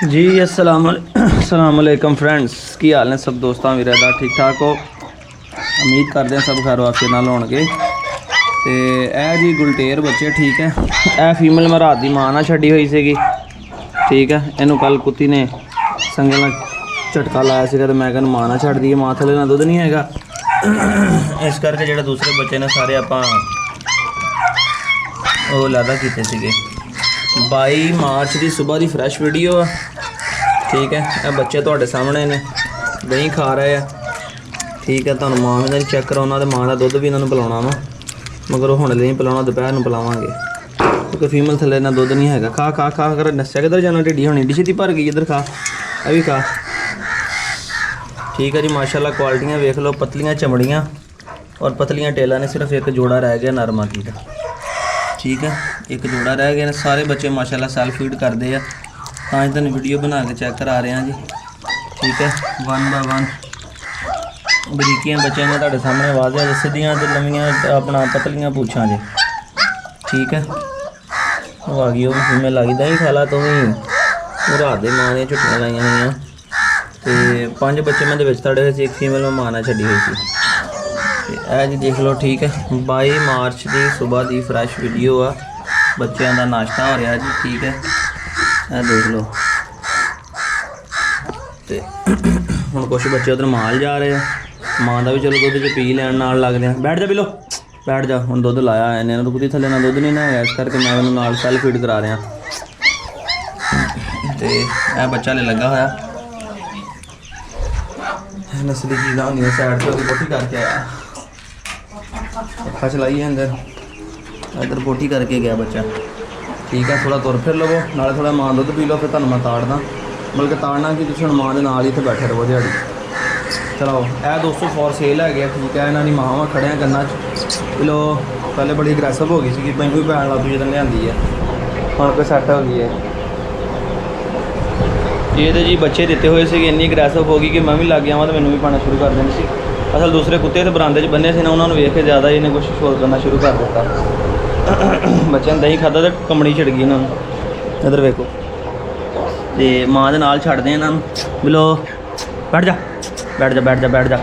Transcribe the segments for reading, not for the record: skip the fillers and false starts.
जी अस्सलाम वालेकुम फ्रेंड्स, की हाल ने सब दोस्तों मेरे दा ठीक ठाक हो। उम्मीद करते हैं सब खैर वाफियत नाल होणगे। ते ए जी गुलटेर बच्चे ठीक है। ए फीमेल मैं रात की मां ना छड़ी हुई सी, ठीक है। इनू कल कुत्ती ने संगे नाल झटका लाया सीगा ते मैं कहना मां ना छड़ दी, मां थले ना दुध नहीं हैगा। इस करके जेडे दूसरे बच्चे ने सारे आपां वो लैदा कीते सीगे। 22 मार्च की सुबह की फ्रैश वीडियो आ, ठीक है। ये बच्चे तुहाडे सामने ने दही खा रहे हैं, ठीक है। तुहानूं मां भी चेक कराउणा ते मां का दुध भी इन्होंने पिलाउणा वा, मगर हुण नहीं पिलाउणा, दोपहर नूं पिलावांगे क्योंकि फीमेल थले ना दुध नहीं हैगा। खा खा खा कर नस्या किधर जाना, ढिड्डी होनी डी छेती भर गई, इधर खा, ये भी खा, ठीक है जी। माशाल्लाह क्वालिटियाँ वेख लो, पतलियाँ चमड़ियाँ और पतलियाँ टेलां ने, सिर्फ एक जोड़ा रह गया नरमादी का, ठीक है। एक जोड़ा रह गया, सारे बच्चे माशाल्लाह सेल्फ फीड करते हैं। आज तुहानूं वीडियो बना के चेक करा रहे हैं जी, ठीक है। 1 बाय 1 बरीकियां बच्चों ने तुहाडे सामने वाजिया सीधियां ते लम्मियां अपना पतलियां पूछां जी, ठीक है। वो आ गई, वो फीमेल आ गई। दही खाला तो भी रात दे मां ने छुट्टियां लाइयां होईयां ते 5 बच्चे मैं दे विच तड़े होए सी, एक फीमेल मैं मां ने छड्डी हुई सी। ए जी देख लो, ठीक है। 22 मार्च की सुबह की फ्रैश वीडियो आ, बच्चों का नाश्ता हो रहा जी, ठीक है। यह देख लो, तो हम कुछ बच्चे उधर माल जा रहे हैं, मां का भी चलो दुध च पी लैन नाल लगदे हैं। बैठ जा बिलो, बैठ जा। हुण दुध लाया इन्हें तो कुत्ती थले ना दुध नहीं ना है, इस करके मैं उन्होंने नाल सेल्फ फीड करा रहा। तो यह बच्चा ले लगा होया नस्ली चीज़ां होंदियां साइड से, पोटी करके आया, अखा चलाई अंदर, इधर पोटी करके गया बच्चा, ठीक है। थोड़ा तुर फिर लवो, नाले थोड़ा मां दुध पी लो, फिर तुहानूं मैं ताड़दा, बल्कि ताड़ना कि तुसीं हुण मां दे नाल ही इत्थे बैठे रहो दिहाड़ी। चलो यह दोस्तों फॉर सेल है, ठीक है। इन्हों की मावां खड़िया गन्ना चलो, पहले बड़ी अग्रैसिव हो गई सी, मैनू भी पैन लग पई जदों लिआंदी है, हुण कोई सैट हो गई है। ये तो जी बच्चे दिते हुए थे, इन्नी अग्रैसिव हो गई कि मैं भी लग गया वहाँ, तो मैनू भी पाना शुरू कर देनी सी। असल दूसरे कुत्ते तो बरांदे बन्ने से ना, उन्होंने वेख के ज़्यादा इन्हें कुछ शोर करना शुरू कर दिता। बच्चों ने दही खादा तो कमड़ी छिड़ गई इन्होंने, इधर वेखो। तो माँ के नाल छड्डदे इन्हों बिलो, बैठ जा बैठ जा बैठ जा बैठ जा,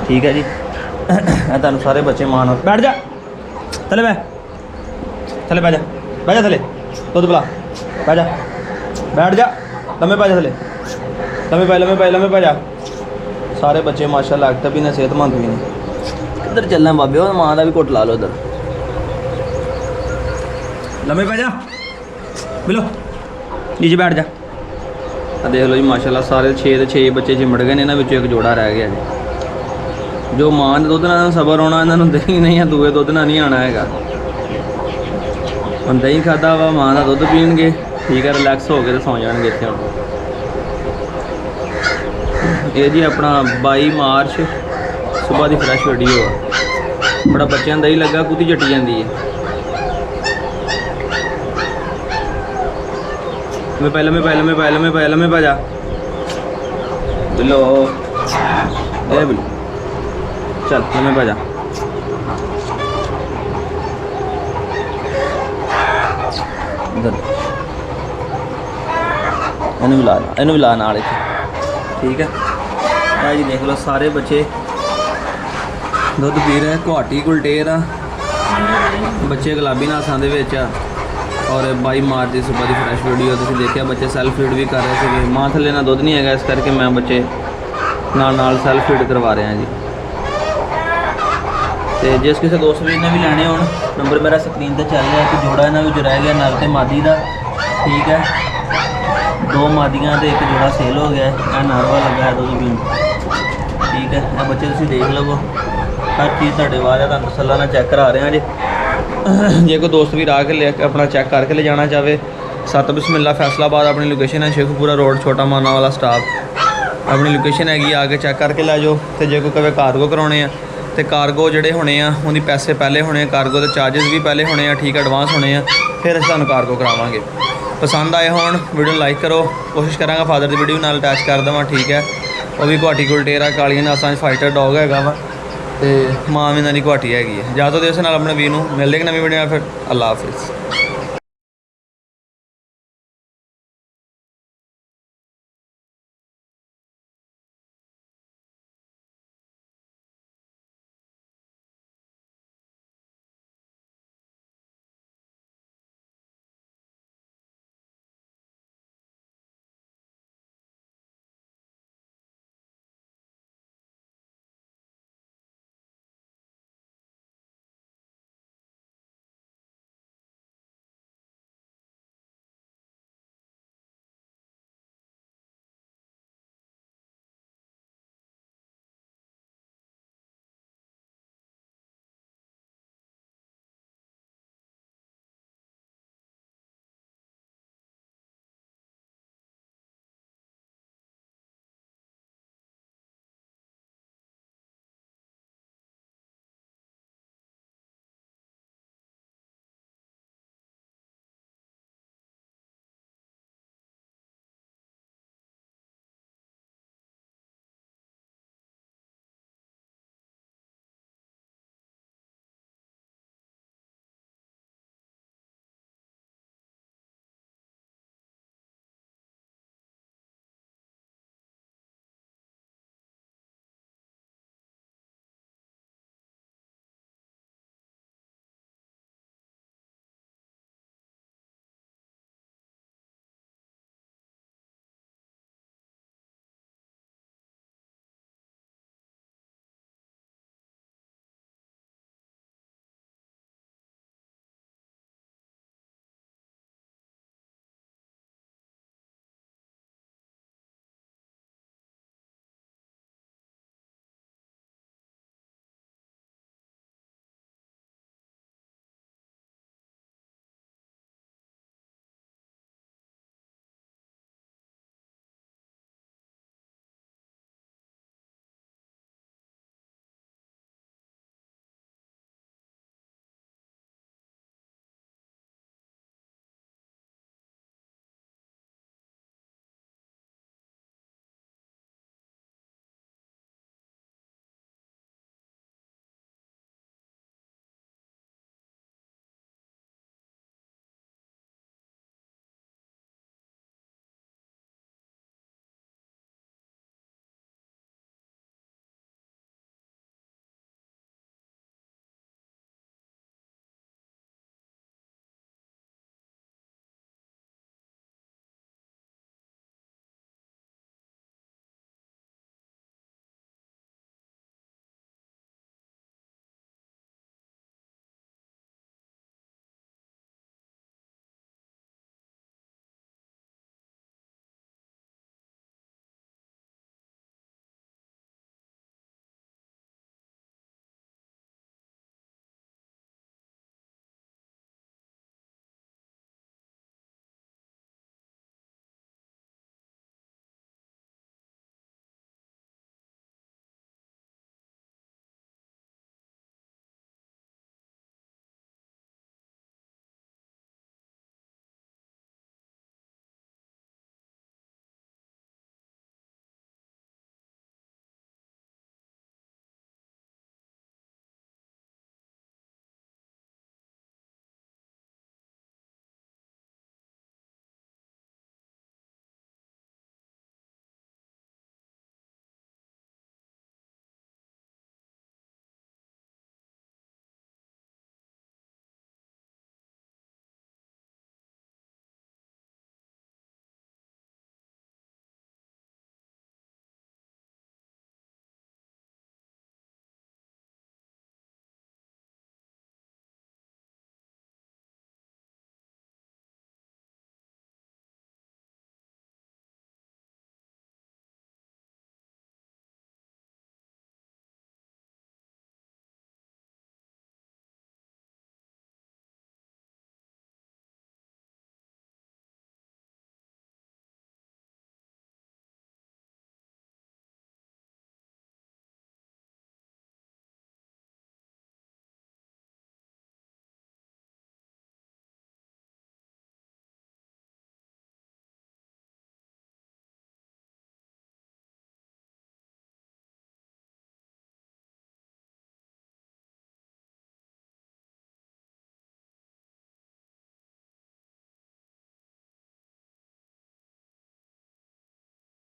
ठीक है जी। तुहानूं सारे बच्चे मां नाल, बैठ जा थले, थले बह जा थले, दुध पिला, बह जा, बैठ जा, लम्मे पै जा थले, लम्मे पै जा। सारे बच्चे माशाल्लाह एक्टिव भी ने, सेहतमंद भी ने। किधर चलना बाबे, और मां का भी घुट ला लो इधर, लम्मे पै जा बिलो, नीचे बैठ जा। देख लो जी माशाल्लाह सारे 6 बच्चे चिमड़ गए, इन्होंने एक जोड़ा रह गया जी। जो मां ने दुध नाल सबर होना, इन्होंने दही नहीं है, दूए दुध नाल नहीं आना है। हम दही खादा वा, मां का दुध पीणगे, ठीक है। रिलैक्स हो गए तो सौ जाएंगे इतने हम। ये जी अपना 22 मार्च सुबह की फ्रैश वीडियो है। बड़ा बच्चों दही लगा, कुत्ती जट्टी जाती है। मैं पहले पा जा बिलो, ए बिलो चल, मैं पा जा। इधर इनू भी ला नाल, ठीक है। जी देख लो सारे बच्चे दुध पी रहे हैं। गुआटी गुलटेर आ, बच्चे गुलाबी नासां दे विच आ। और 22 मार्च की सुबह की फ्रैश वीडियो तुसीं देखिया, बच्चे सेल्फ फीड भी कर रहे थे। मां थले ना दुध नहीं है, इस करके मैं बच्चे नाल सेल्फ फीड करवा रहे हैं जी। तो जिस किसी दोस्त भी इन्हें भी लैने हो, नंबर मेरा स्क्रीन पर चल रहा है। एक जोड़ा इन्होंने जो रह गया नर ते मादी का, ठीक है। 2 मादियाँ तो एक जोड़ा सेल हो गया है, नर वाला लगा है दुध पीण, ठीक है। यह बच्चे तुसीं देख लवो, हर चीज़ तुहाडे वाल है, तुहानूं तसल्ली नाल चेक करा रहे हैं जी। जे कोई दोस्त भी आके ले अपना चेक करके ले जाना चाहे, 7 बिस्मिल्ला फैसलाबाद अपनी लोकेशन है, शेखपुरा रोड, छोटा माना वाला स्टाफ अपनी लोकेशन हैगी, आके चेक करके लै जाओ। तो जे कोई कहे कार्गो कराने हैं, तो कार्गो जोड़े होने हैं उन्हें पैसे पहले होने, कार्गो के चार्जेस भी पहले होने हैं, ठीक है, एडवांस होने हैं, फिर असीं तुहानूं कार्गो करावांगे। पसंद आए होण वीडियो लाइक करो, कोशिश करांगा फादर की वीडियो नाल अटैच कर देवां, ठीक है। वो भी गुआटी गुलटेर आ, कालियां नासां फाइटर डॉग हैगा वा, तो मां भी इन्हां दी गुआटी हैगी है। इजाजत दिओ इस नाल अपने वीर नूं, मिलदे कि नवीं वीडियो। फिर अल्लाह हाफिज़।